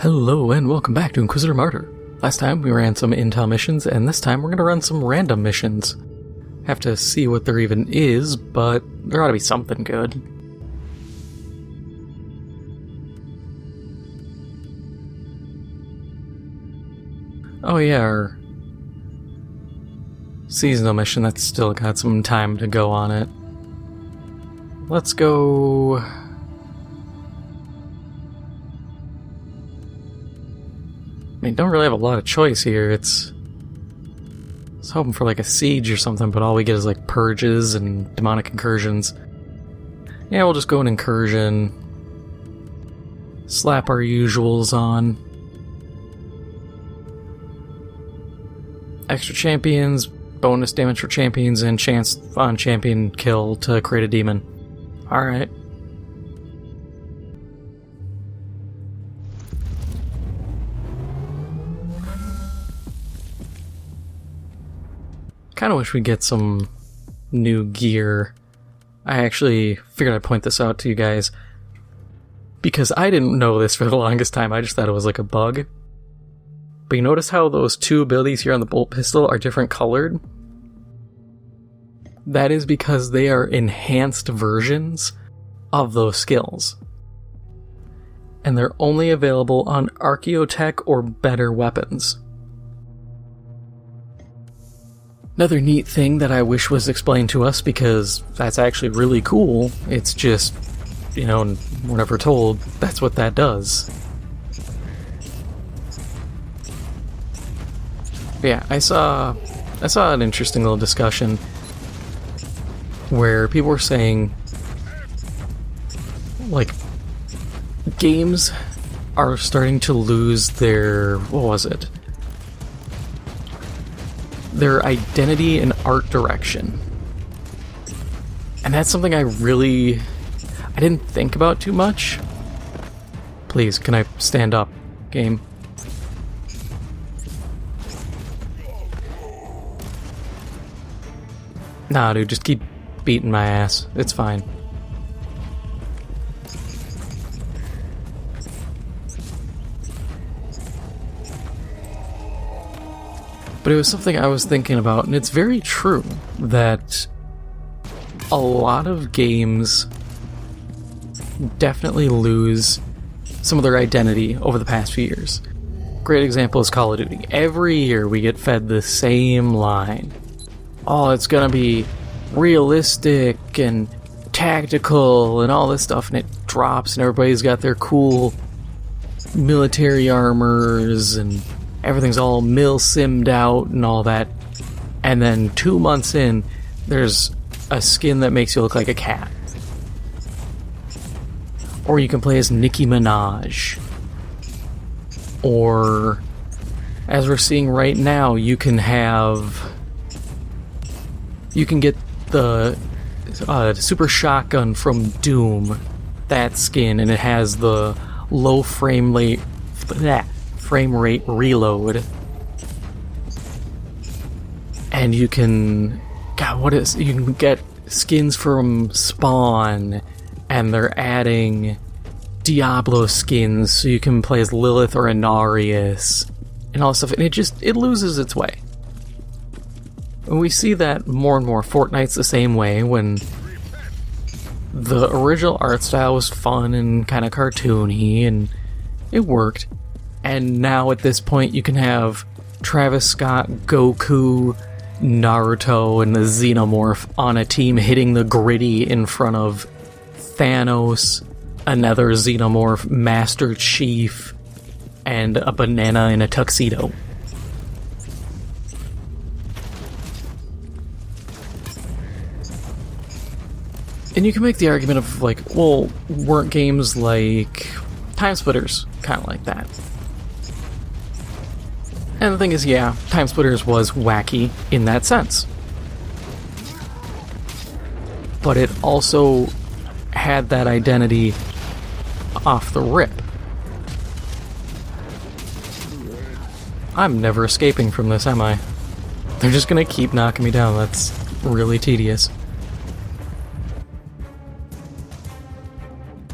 Hello and welcome back to Inquisitor Martyr. Last time we ran some intel missions, and this time we're going to run some random missions. Have to see what there even is, but there ought to be something good. Oh yeah, our seasonal mission, that's still got some time to go on it. Let's go... I mean, don't really have a lot of choice here. I was hoping for like a siege or something, but all we get is like purges and demonic incursions. Yeah, we'll just go an incursion. Slap our usuals on. Extra champions, bonus damage for champions, and chance on champion kill to create a demon. Alright. Kinda wish we'd get some new gear. I actually figured I'd point this out to you guys because I didn't know this for the longest time. I just thought it was like a bug. But you notice how those two abilities here on the bolt pistol are different colored? That is because they are enhanced versions of those skills. And they're only available on Archaeotech or better weapons. Another neat thing that I wish was explained to us, because that's actually really cool, it's just, you know, we're never told that's what that does. But yeah, I saw an interesting little discussion where people were saying, like, games are starting to lose their, what was it? Their identity and art direction. And that's something I didn't think about too much. Please, can I stand up, game? Nah, dude, just keep beating my ass. It's fine. But it was something I was thinking about, and it's very true that a lot of games definitely lose some of their identity over the past few years. Great example is Call of Duty. Every year we get fed the same line. Oh, it's gonna be realistic and tactical and all this stuff, and it drops and everybody's got their cool military armors and everything's all mil-simmed out and all that. And then 2 months in, there's a skin that makes you look like a cat. Or you can play as Nicki Minaj. Or, as we're seeing right now, you can get the super shotgun from Doom, that skin, and it has the low frame rate reload. And you can get skins from Spawn, and they're adding Diablo skins so you can play as Lilith or Inarius and all this stuff, and it loses its way. And we see that more and more. Fortnite's the same way, when the original art style was fun and kind of cartoony and it worked. And now at this point you can have Travis Scott, Goku, Naruto, and the Xenomorph on a team hitting the gritty in front of Thanos, another Xenomorph, Master Chief, and a banana in a tuxedo. And you can make the argument of like, well, weren't games like Time Splitters kind of like that? And the thing is, yeah, Time Splitters was wacky in that sense. But it also had that identity off the rip. I'm never escaping from this, am I? They're just gonna keep knocking me down. That's really tedious.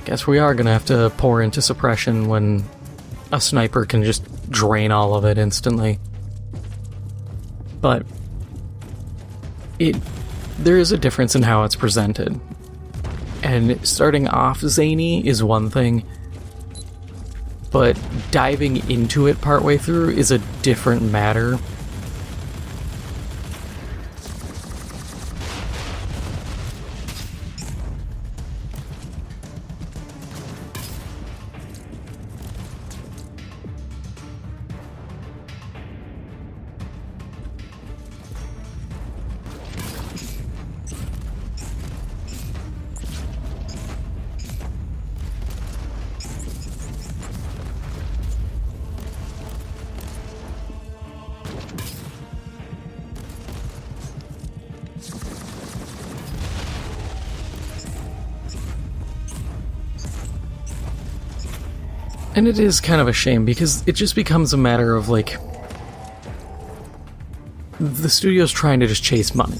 Guess we are gonna have to pour into suppression when a sniper can just drain all of it instantly. But there is a difference in how it's presented. And starting off zany is one thing, but diving into it partway through is a different matter. And it is kind of a shame, because it just becomes a matter of, like, the studio's trying to just chase money.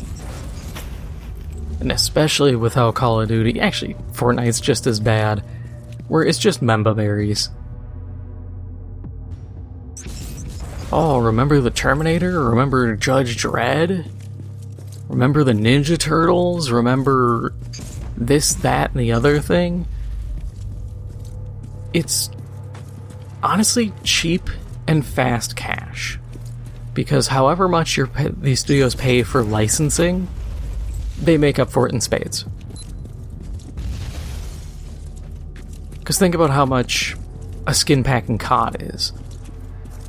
And especially with how Call of Duty, actually, Fortnite's just as bad, where it's just memba berries. Oh, remember the Terminator? Remember Judge Dredd? Remember the Ninja Turtles? Remember this, that, and the other thing? It's honestly cheap and fast cash, because however much these studios pay for licensing, they make up for it in spades. Because think about how much a skin pack in COD is.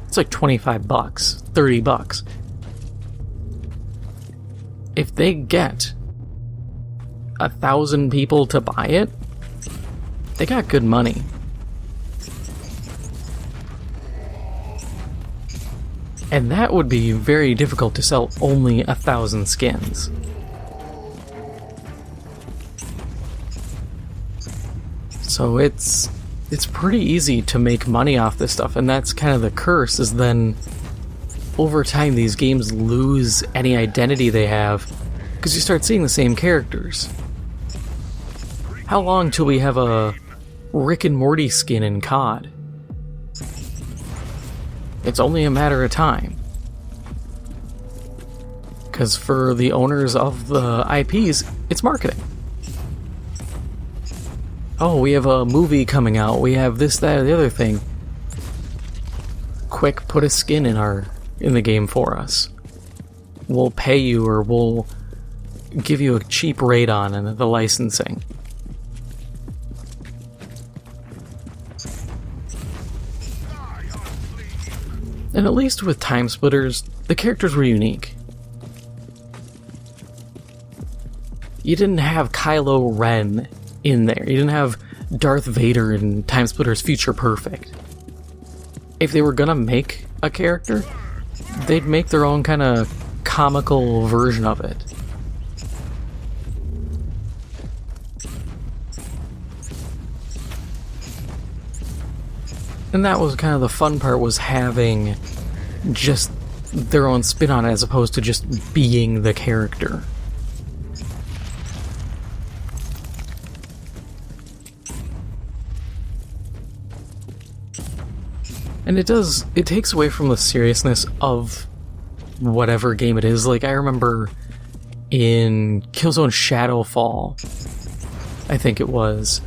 It's like $25, $30. If they get 1,000 people to buy it, they got good money. And that would be very difficult to sell only 1,000 skins. So it's pretty easy to make money off this stuff, and that's kind of the curse, is then over time these games lose any identity they have, because you start seeing the same characters. How long till we have a Rick and Morty skin in COD? It's only a matter of time. Because for the owners of the IPs, it's marketing. Oh, we have a movie coming out, we have this, that, or the other thing. Quick, put a skin in the game for us. We'll pay you, or we'll give you a cheap rate on the licensing. And at least with Time Splitters, the characters were unique. You didn't have Kylo Ren in there. You didn't have Darth Vader in Time Splitters Future Perfect. If they were gonna make a character, they'd make their own kind of comical version of it. And that was kind of the fun part, was having just their own spin on it as opposed to just being the character. And it takes away from the seriousness of whatever game it is. Like, I remember in Killzone Shadowfall, I think it was,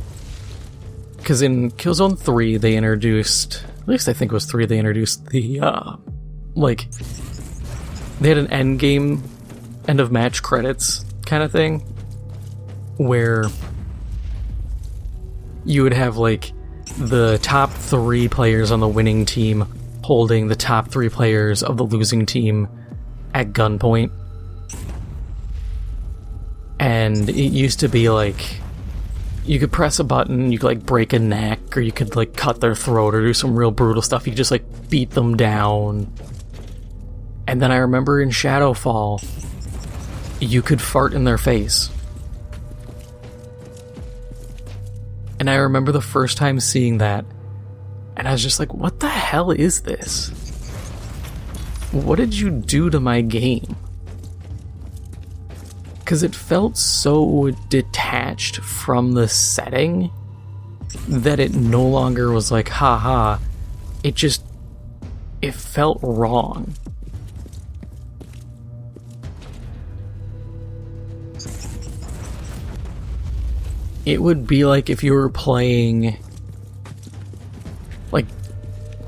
because in Killzone 3 they introduced, at least I think it was 3, they introduced the, they had an end of match credits kind of thing, where you would have, like, the top 3 players on the winning team holding the top 3 players of the losing team at gunpoint. And it used to be like, you could press a button, you could like break a neck, or you could like cut their throat, or do some real brutal stuff. You could just like beat them down. And then I remember in Shadowfall, you could fart in their face. And I remember the first time seeing that, and I was just like, what the hell is this? What did you do to my game? Because it felt so detached from the setting that it no longer was like, haha, it felt wrong. It would be like if you were playing like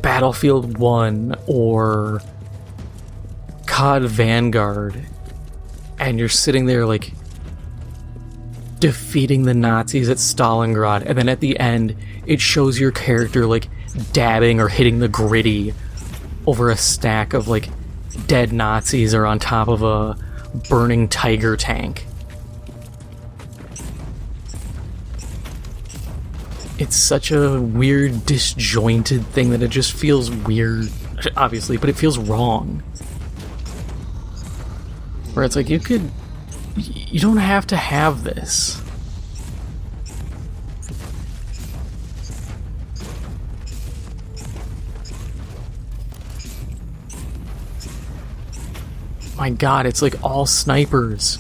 Battlefield 1 or COD Vanguard, and you're sitting there like defeating the Nazis at Stalingrad, and then at the end it shows your character like dabbing or hitting the gritty over a stack of like dead Nazis or on top of a burning Tiger tank. It's such a weird, disjointed thing that it just feels weird, obviously, but it feels wrong. Where it's like, you don't have to have this. My god, it's like all snipers.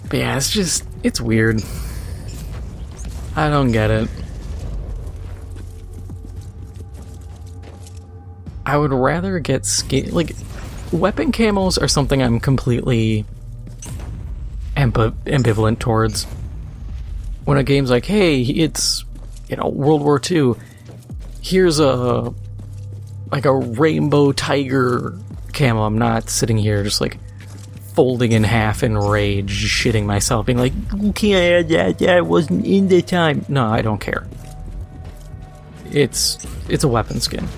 But yeah, it's weird. I don't get it. I would rather get skin... Like, weapon camos are something I'm completely ambivalent towards. When a game's like, hey, it's, World War II. Here's a rainbow tiger camo. I'm not sitting here just like folding in half in rage, shitting myself, being like, okay, that wasn't in the time. No, I don't care. It's a weapon skin.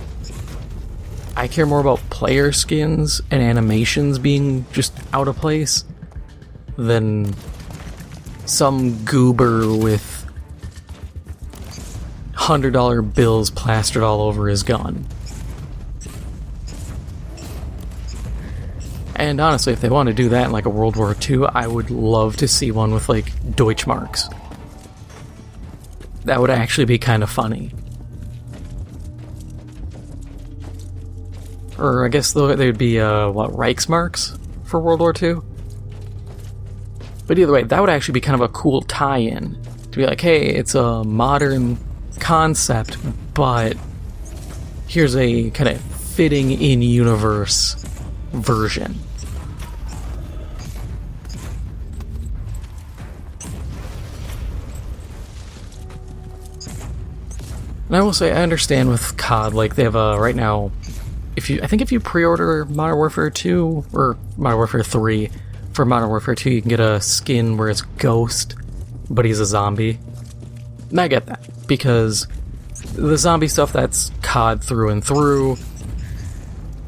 I care more about player skins and animations being just out of place than some goober with $100 bills plastered all over his gun. And honestly, if they want to do that in like a World War II, I would love to see one with like Deutschmarks. That would actually be kind of funny. Or I guess they'd be, Reichsmarks for World War II? But either way, that would actually be kind of a cool tie-in. To be like, hey, it's a modern concept, but here's a kind of fitting in-universe version. And I will say, I understand with COD, like, they have right now, if you pre-order Modern Warfare 2, or Modern Warfare 3, for Modern Warfare 2, you can get a skin where it's Ghost, but he's a zombie. And I get that, because the zombie stuff, that's COD through and through,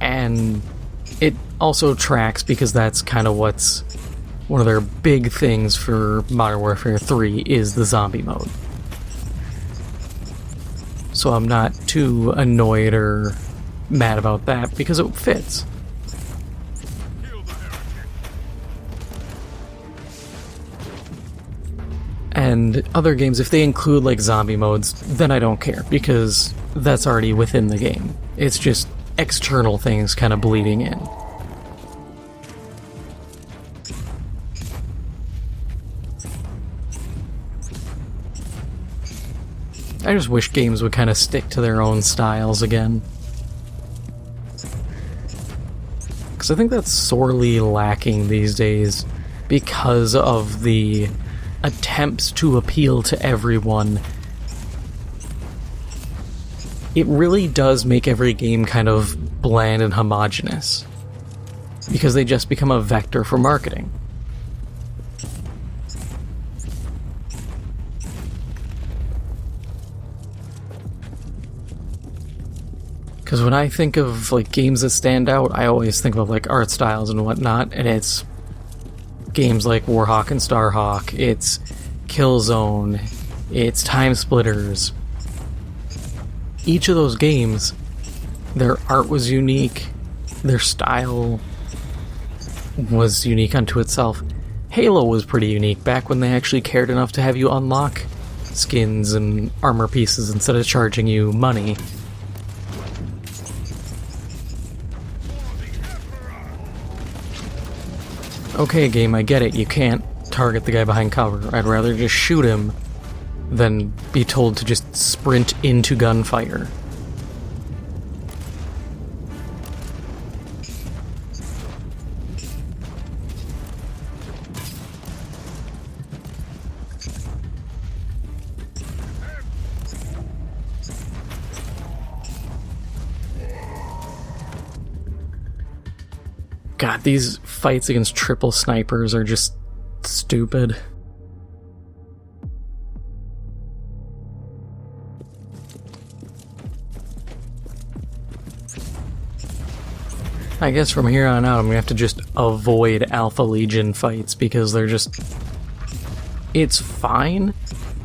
and it also tracks because that's kind of what's one of their big things for Modern Warfare 3 is the zombie mode. So I'm not too annoyed or mad about that because it fits. And other games, if they include like zombie modes, then I don't care because that's already within the game. It's just external things kind of bleeding in. I just wish games would kind of stick to their own styles again. Because I think that's sorely lacking these days because of the attempts to appeal to everyone. It really does make every game kind of bland and homogenous. Because they just become a vector for marketing. Because when I think of like games that stand out, I always think of like art styles and whatnot, and it's games like Warhawk and Starhawk, it's Killzone, it's Time Splitters. Each of those games, their art was unique, their style was unique unto itself. Halo was pretty unique back when they actually cared enough to have you unlock skins and armor pieces instead of charging you money. Okay, game, I get it. You can't target the guy behind cover. I'd rather just shoot him than be told to just sprint into gunfire. God, these fights against triple snipers are just stupid. I guess from here on out I'm gonna have to just avoid Alpha Legion fights because they're just... It's fine,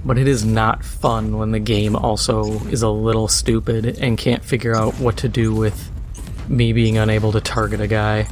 but it is not fun when the game also is a little stupid and can't figure out what to do with me being unable to target a guy.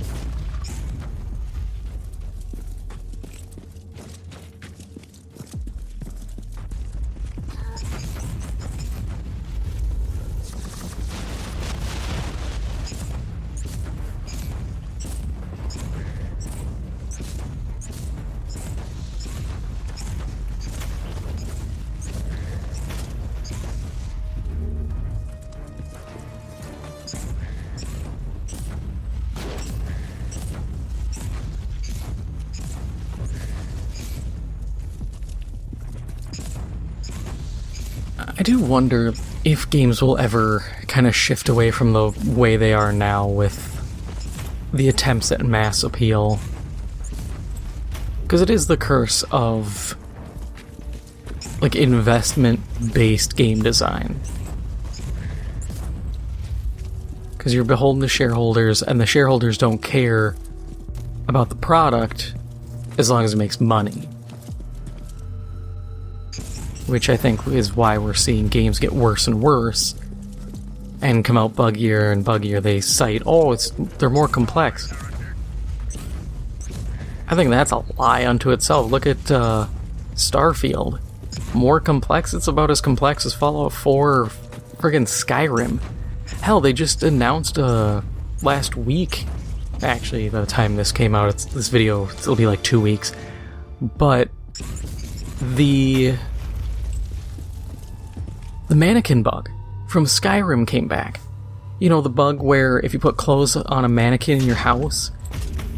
I do wonder if games will ever kind of shift away from the way they are now with the attempts at mass appeal. Because it is the curse of, like, investment-based game design. Because you're beholden to shareholders, and the shareholders don't care about the product as long as it makes money. Which I think is why we're seeing games get worse and worse and come out buggier and buggier. They cite, oh, they're more complex. I think that's a lie unto itself. Look at Starfield. More complex? It's about as complex as Fallout 4 or friggin' Skyrim. Hell, they just announced last week. Actually, by the time this came out, this video, it'll be like 2 weeks. But the mannequin bug from Skyrim came back. You know, the bug where if you put clothes on a mannequin in your house,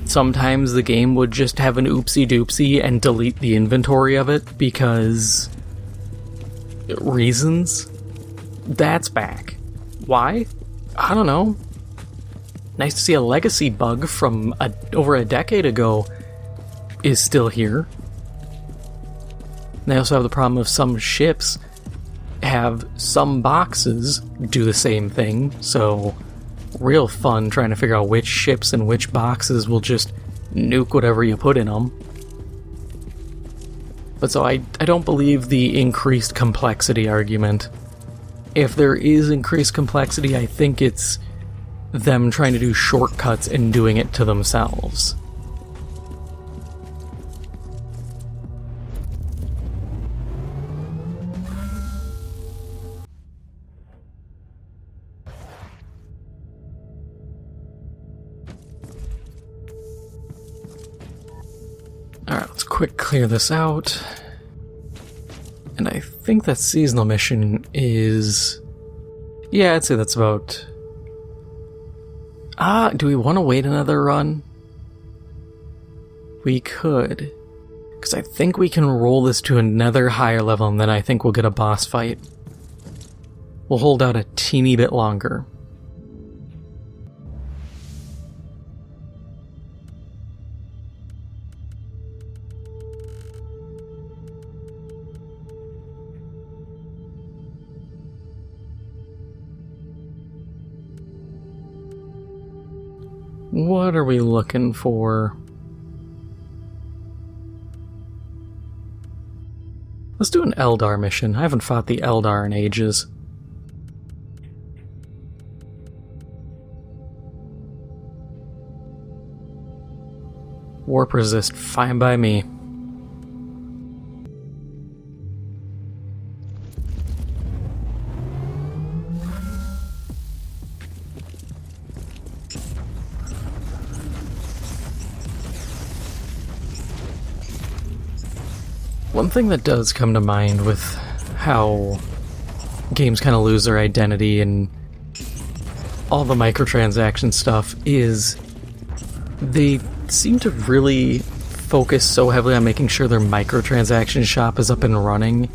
sometimes the game would just have an oopsie-doopsie and delete the inventory of it because... reasons? That's back. Why? I don't know. Nice to see a legacy bug from over a decade ago is still here. They also have the problem of some ships have some boxes do the same thing, so real fun trying to figure out which ships and which boxes will just nuke whatever you put in them. But so I don't believe the increased complexity argument. If there is increased complexity, I think it's them trying to do shortcuts and doing it to themselves. Alright, let's quick clear this out. And I think that seasonal mission is... yeah, I'd say that's about... do we want to wait another run? We could. Because I think we can roll this to another higher level and then I think we'll get a boss fight. We'll hold out a teeny bit longer. What are we looking for? Let's do an Eldar mission. I haven't fought the Eldar in ages. Warp resist, fine by me. One thing that does come to mind with how games kind of lose their identity and all the microtransaction stuff is they seem to really focus so heavily on making sure their microtransaction shop is up and running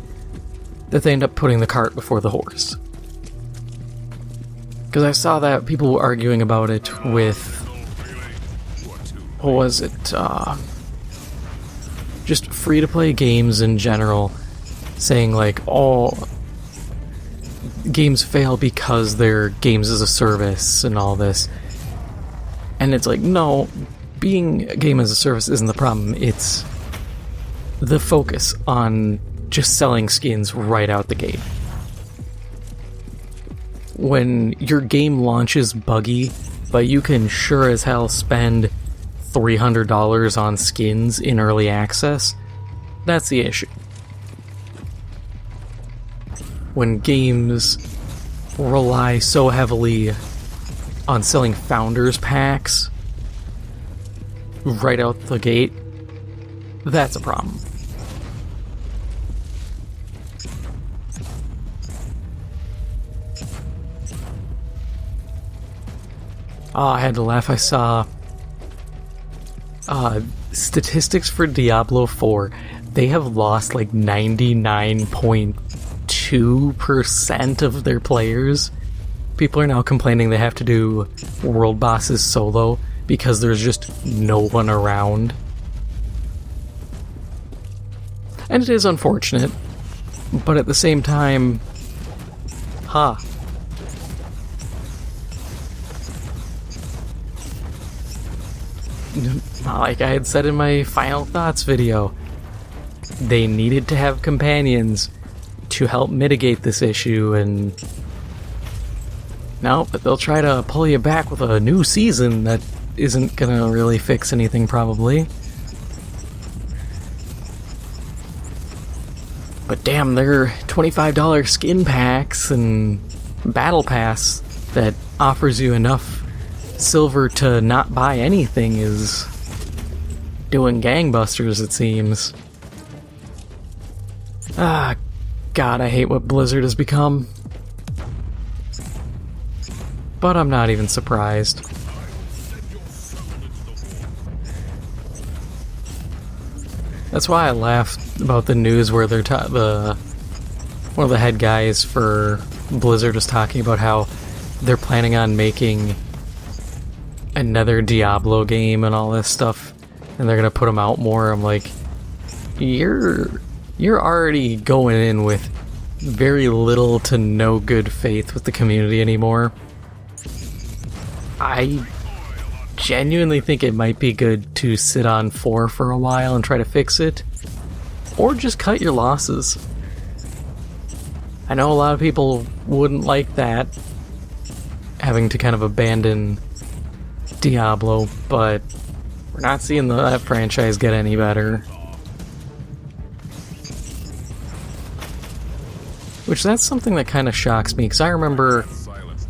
that they end up putting the cart before the horse. Because I saw that people were arguing about it with, what was it, just free-to-play games in general, saying like, all games fail because they're games as a service and all this. And it's like, no, being a game as a service isn't the problem, it's the focus on just selling skins right out the gate. When your game launches buggy, but you can sure as hell spend $300 on skins in early access, that's the issue. When games rely so heavily on selling founders packs right out the gate, that's a problem. Oh, I had to laugh. I saw statistics for Diablo 4. They have lost like 99.2% of their players. People are now complaining they have to do world bosses solo because there's just no one around. And it is unfortunate, but at the same time, like I had said in my final thoughts video, they needed to have companions to help mitigate this issue, and no, but they'll try to pull you back with a new season that isn't gonna really fix anything probably. But damn, their $25 skin packs and battle pass that offers you enough silver to not buy anything is doing gangbusters, it seems. Ah, God, I hate what Blizzard has become. But I'm not even surprised. That's why I laughed about the news where they're one of the head guys for Blizzard was talking about how they're planning on making another Diablo game and all this stuff, and they're gonna put them out more. I'm like, you're already going in with very little to no good faith with the community anymore. I genuinely think it might be good to sit on 4 for a while and try to fix it, or just cut your losses. I know a lot of people wouldn't like that, having to kind of abandon Diablo, but we're not seeing that franchise get any better. Which, that's something that kind of shocks me, because I remember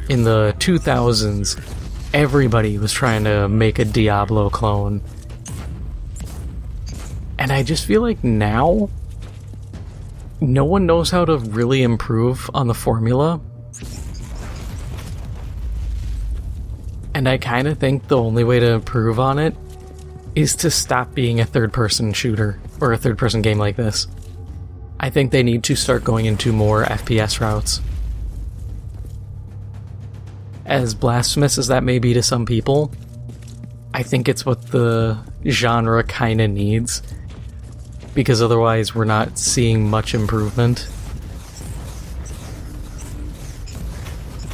in the 2000s, everybody was trying to make a Diablo clone. And I just feel like now, no one knows how to really improve on the formula. And I kind of think the only way to improve on it is to stop being a third-person shooter, or a third-person game like this. I think they need to start going into more FPS routes. As blasphemous as that may be to some people, I think it's what the genre kind of needs, because otherwise we're not seeing much improvement.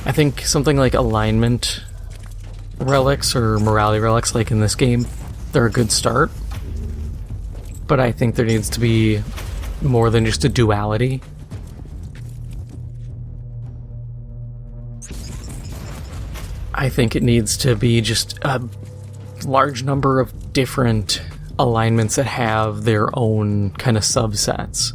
I think something like alignment relics or morality relics, like in this game, they're a good start, but I think there needs to be more than just a duality. I think it needs to be just a large number of different alignments that have their own kind of subsets.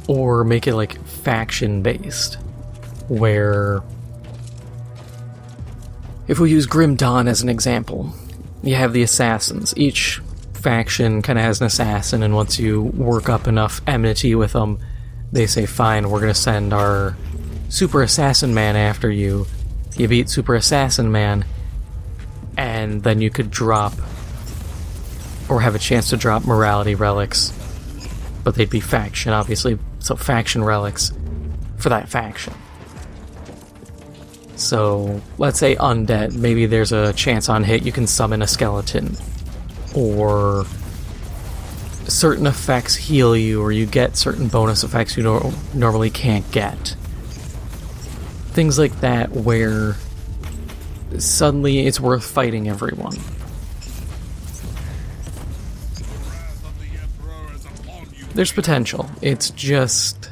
Or make it like faction based, where if we use Grim Dawn as an example, you have the assassins. Each faction kind of has an assassin, and once you work up enough enmity with them, they say, fine, we're going to send our Super Assassin Man after you. You beat Super Assassin Man, and then you could drop, or have a chance to drop morality relics, but they'd be faction, obviously, so faction relics for that faction. So, let's say undead, maybe there's a chance on hit you can summon a skeleton, or certain effects heal you, or you get certain bonus effects you normally can't get. Things like that where suddenly it's worth fighting everyone. There's potential. It's just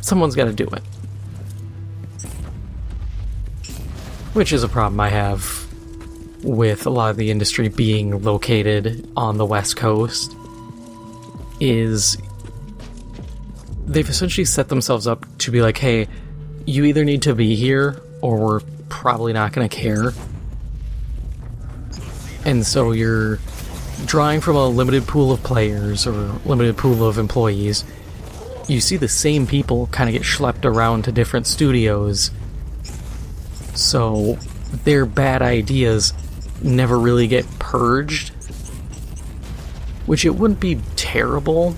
someone's got to do it. Which is a problem I have with a lot of the industry being located on the West Coast, is they've essentially set themselves up to be like, hey, you either need to be here or we're probably not going to care. And so you're drawing from a limited pool of players or limited pool of employees. You see the same people kind of get schlepped around to different studios, so their bad ideas never really get purged, which it wouldn't be terrible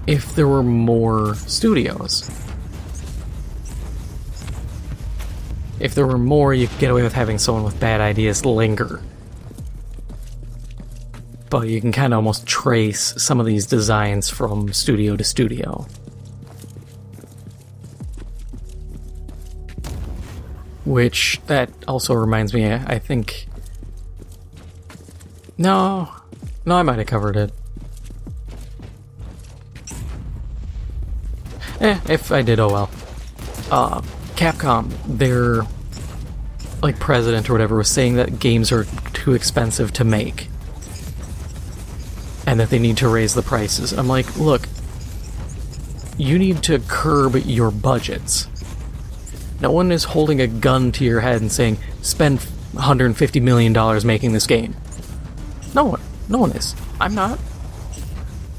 if there were more studios. If there were more, you could get away with having someone with bad ideas linger. But you can kind of almost trace some of these designs from studio to studio. Which, that also reminds me, I think... No, I might have covered it. If I did, oh well. Capcom, their president or whatever was saying that games are too expensive to make. And that they need to raise the prices. I'm like, look, you need to curb your budgets. No one is holding a gun to your head and saying, spend $150 million making this game. No one is. I'm not.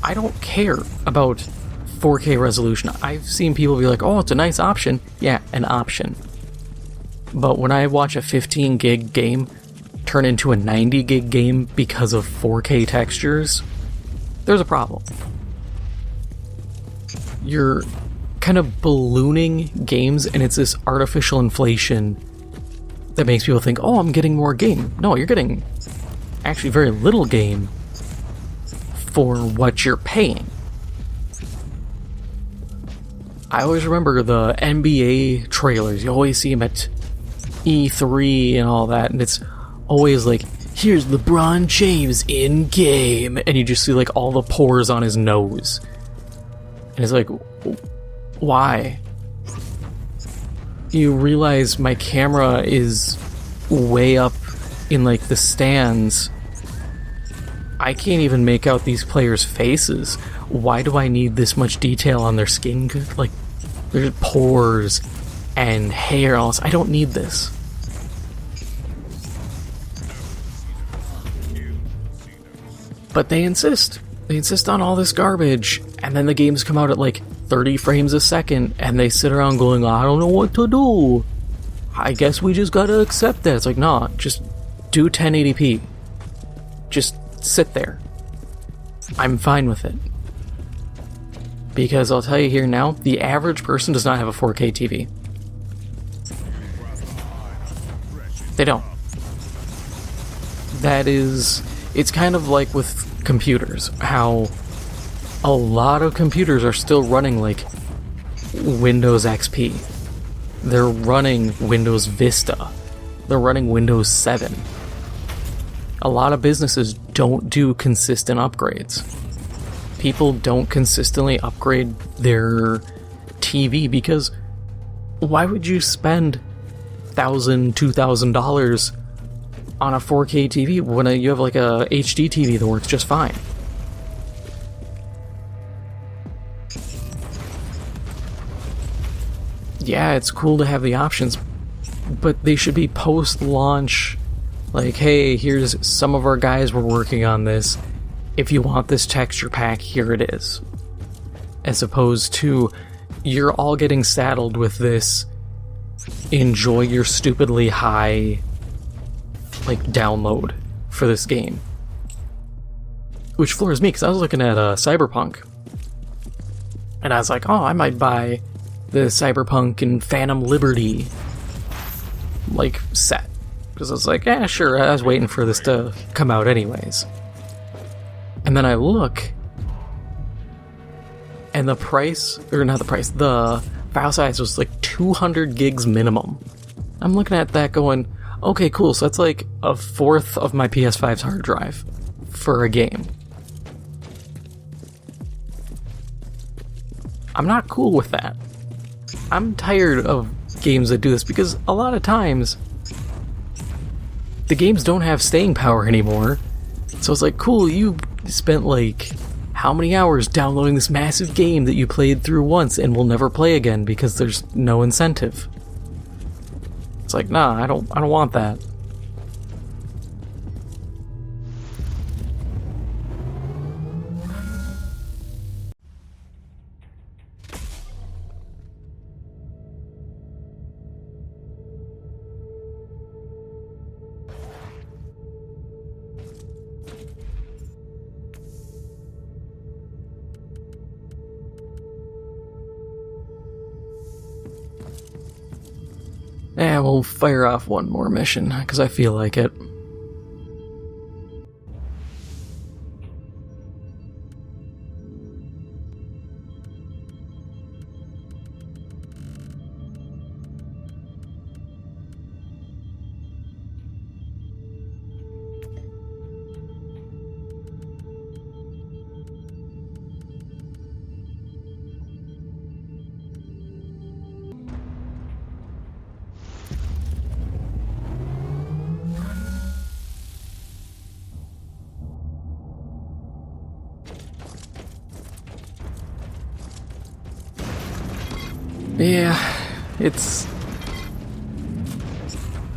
I don't care about 4K resolution. I've seen people be like, oh, it's a nice option. Yeah, an option. But when I watch a 15 gig game turn into a 90 gig game because of 4K textures, there's a problem. You're kind of ballooning games, and it's this artificial inflation that makes people think, oh, I'm getting more game. No, you're getting actually very little game for what you're paying. I always remember the NBA trailers. You always see them at E3 and all that, and it's always like, here's LeBron James in game, and you just see like all the pores on his nose. And it's like, why? You realize my camera is way up in like the stands. I can't even make out these players' faces. Why do I need this much detail on their skin? Like, there's pores and hair and all this. I don't need this. But they insist. They insist on all this garbage, and then the games come out at like 30 frames a second, and they sit around going, I don't know what to do. I guess we just gotta accept that. It's like, nah, just do 1080p. Just sit there. I'm fine with it. Because I'll tell you here now, the average person does not have a 4K TV. They don't. That is... It's kind of like with computers, how a lot of computers are still running like Windows XP. They're running Windows Vista. They're running Windows 7. A lot of businesses don't do consistent upgrades. People don't consistently upgrade their TV because why would you spend $1,000, $2,000 on a 4K TV when you have like a HD TV that works just fine? Yeah, it's cool to have the options, but they should be post-launch, like, hey, here's some of our guys were working on this. If you want this texture pack, here it is. As opposed to, you're all getting saddled with this, enjoy your stupidly high, like, download for this game. Which floors me, because I was looking at Cyberpunk. And I was like, oh, I might buy the Cyberpunk and Phantom Liberty, like, set. Because I was like, yeah, sure, I was waiting for this to come out anyways. And then I look, and the price, or not the price, the file size was like 200 gigs minimum. I'm looking at that going, okay, cool, so that's like a fourth of my PS5's hard drive for a game. I'm not cool with that. I'm tired of games that do this, because a lot of times the games don't have staying power anymore. So it's like, cool, you spent like how many hours downloading this massive game that you played through once and will never play again because there's no incentive. It's like, nah, I don't want that. Yeah, we'll fire off one more mission, because I feel like it. Yeah, there's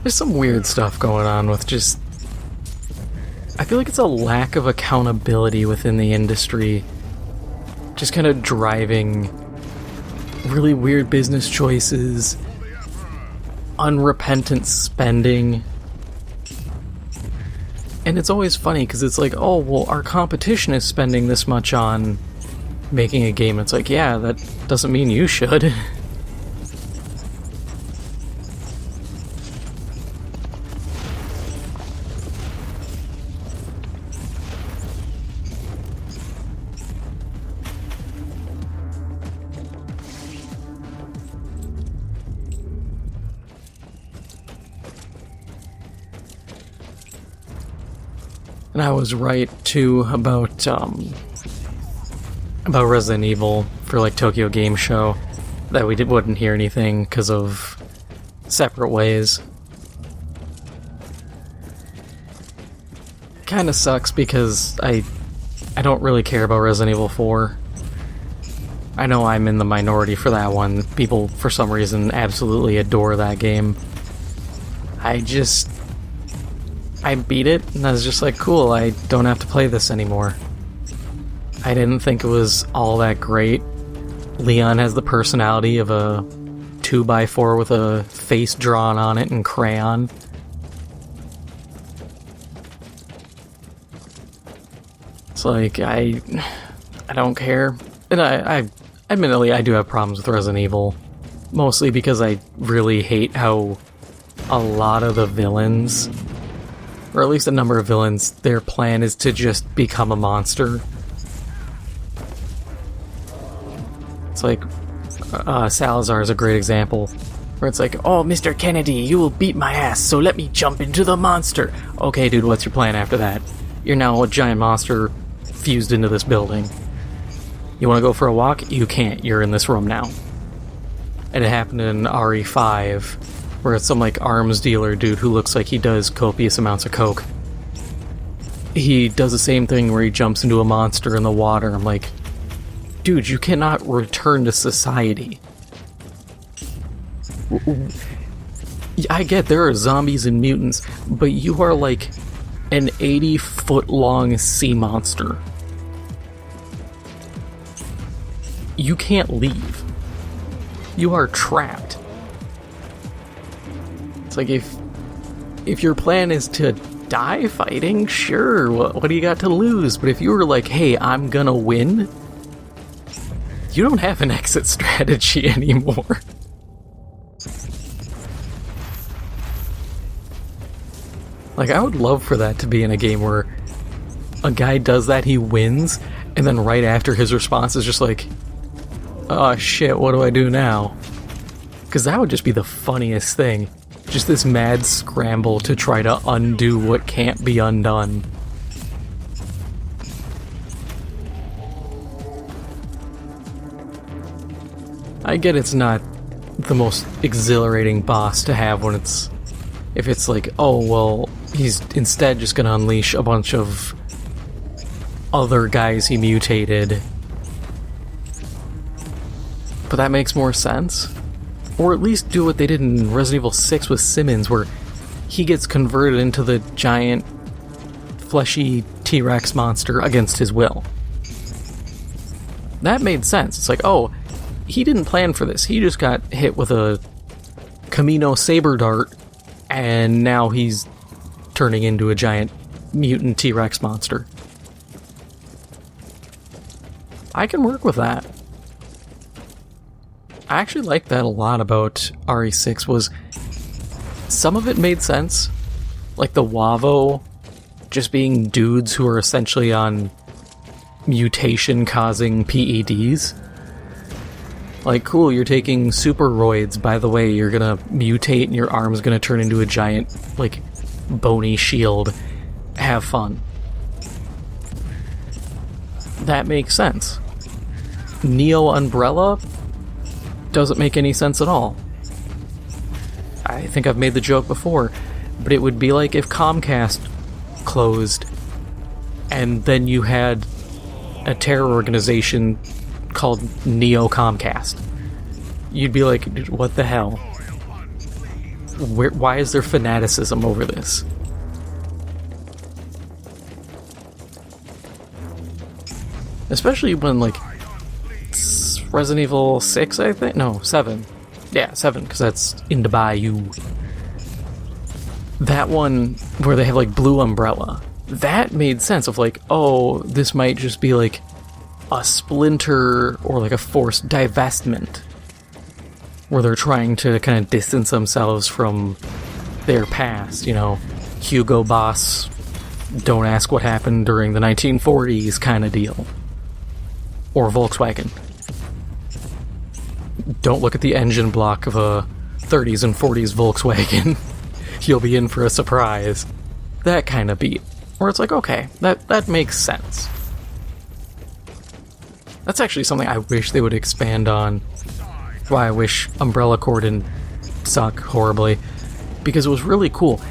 some weird stuff going on with just, I feel like it's a lack of accountability within the industry, just kind of driving really weird business choices, unrepentant spending. And it's always funny because it's like, oh, well, our competition is spending this much on making a game. It's like, yeah, that doesn't mean you should. And I was right, too, about Resident Evil for, like, Tokyo Game Show, that we wouldn't hear anything because of separate ways. Kinda sucks because I don't really care about Resident Evil 4. I know I'm in the minority for that one. People, for some reason, absolutely adore that game. I beat it, and I was just like, cool, I don't have to play this anymore. I didn't think it was all that great. Leon has the personality of a 2x4 with a face drawn on it in crayon. It's like, I don't care. And I admittedly, I do have problems with Resident Evil. Mostly because I really hate how a lot of the villains, or at least a number of villains, their plan is to just become a monster. It's like, Salazar is a great example, where it's like, oh, Mr. Kennedy, you will beat my ass, so let me jump into the monster. Okay, dude, what's your plan after that? You're now a giant monster fused into this building. You want to go for a walk? You can't. You're in this room now. And it happened in RE5, where it's some, like, arms dealer dude who looks like he does copious amounts of coke. He does the same thing where he jumps into a monster in the water. I'm like, dude, you cannot return to society. I get there are zombies and mutants, but you are like an 80-foot-long sea monster. You can't leave. You are trapped. It's like if your plan is to die fighting, sure, what do you got to lose? But if you were like, hey, I'm gonna win, you don't have an exit strategy anymore. Like, I would love for that to be in a game where a guy does that, he wins, and then right after his response is just like, oh shit, what do I do now? Because that would just be the funniest thing. Just this mad scramble to try to undo what can't be undone. I get it's not the most exhilarating boss to have when if it's like, oh, well, he's instead just gonna unleash a bunch of other guys he mutated. But that makes more sense. Or at least do what they did in Resident Evil 6 with Simmons, where he gets converted into the giant, fleshy T-Rex monster against his will. That made sense. It's like, oh, he didn't plan for this. He just got hit with a Camino saber dart, and now he's turning into a giant mutant T-Rex monster. I can work with that. I actually liked that a lot about RE6, was some of it made sense. Like the Wavo just being dudes who are essentially on mutation-causing PEDs. Like, cool, you're taking superroids, by the way, you're gonna mutate and your arm's gonna turn into a giant, like, bony shield. Have fun. That makes sense. Neo Umbrella doesn't make any sense at all. I think I've made the joke before, but it would be like if Comcast closed and then you had a terror organization called Neo Comcast. You'd be like, what the hell? Why is there fanaticism over this? Especially when, like, Resident Evil 6, I think? No, 7. Yeah, 7, because that's in the Bayou. That one where they have, like, Blue Umbrella. That made sense of, like, oh, this might just be, like, a splinter or, like, a forced divestment. Where they're trying to kind of distance themselves from their past, you know? Hugo Boss, don't ask what happened during the 1940s kind of deal. Or Volkswagen. Don't look at the engine block of a 30s and 40s Volkswagen. You'll be in for a surprise. That kind of beat. Where it's like, okay, that makes sense. That's actually something I wish they would expand on. Why I wish Umbrella Corps didn't suck horribly. Because it was really cool.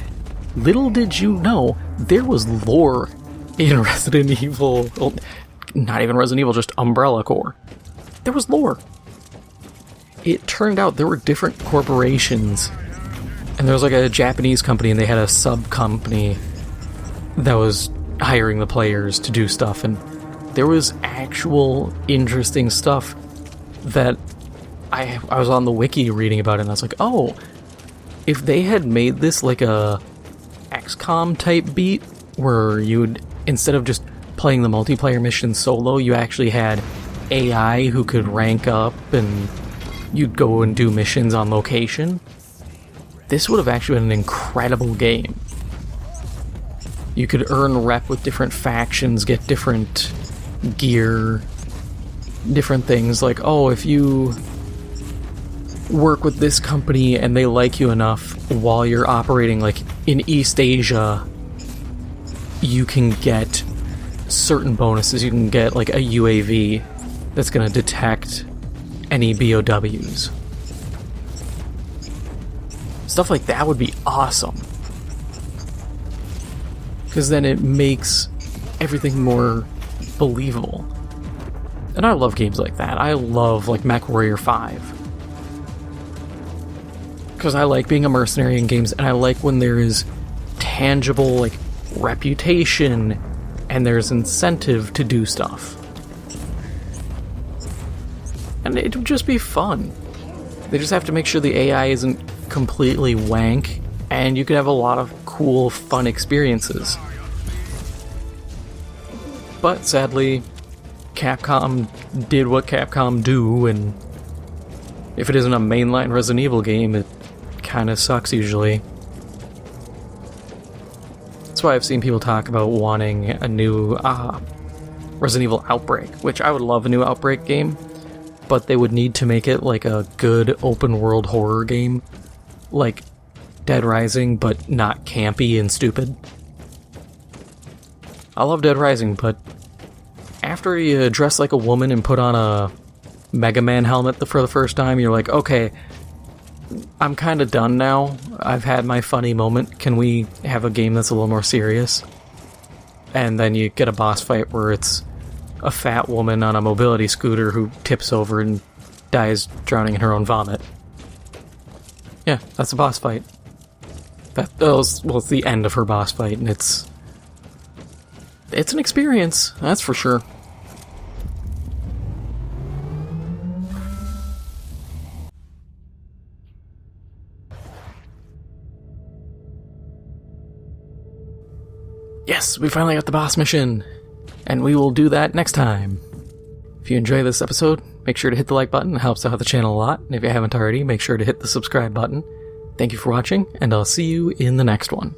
Little did you know, there was lore in Resident Evil. Well, not even Resident Evil, just Umbrella Corps. There was lore. It turned out there were different corporations, and there was like a Japanese company, and they had a sub-company that was hiring the players to do stuff, and there was actual interesting stuff that I was on the wiki reading about it, and I was like, oh, if they had made this like a XCOM type beat, where you'd, instead of just playing the multiplayer mission solo, you actually had AI who could rank up and you'd go and do missions on location, this would have actually been an incredible game. You could earn rep with different factions, get different gear, different things, like, oh, if you work with this company and they like you enough while you're operating, like, in East Asia, you can get certain bonuses. You can get, like, a UAV that's going to detect any BOWs. Stuff like that would be awesome. Because then it makes everything more believable. And I love games like that. I love, like, MechWarrior 5. because I like being a mercenary in games, and I like when there is tangible, like, reputation, and there's incentive to do stuff. And it would just be fun. They just have to make sure the AI isn't completely wank, and you can have a lot of cool, fun experiences. But sadly, Capcom did what Capcom do, and if it isn't a mainline Resident Evil game, it kinda sucks usually. That's why I've seen people talk about wanting a new Resident Evil Outbreak, which I would love a new Outbreak game, but they would need to make it like a good open-world horror game, like Dead Rising, but not campy and stupid. I love Dead Rising, but after you dress like a woman and put on a Mega Man helmet for the first time, you're like, okay, I'm kind of done now. I've had my funny moment. Can we have a game that's a little more serious? And then you get a boss fight where it's a fat woman on a mobility scooter who tips over and dies drowning in her own vomit. Yeah, that's a boss fight. It's the end of her boss fight, and it's an experience, that's for sure. Yes, we finally got the boss mission, and we will do that next time. If you enjoy this episode, make sure to hit the like button, it helps out the channel a lot, and if you haven't already, make sure to hit the subscribe button. Thank you for watching, and I'll see you in the next one.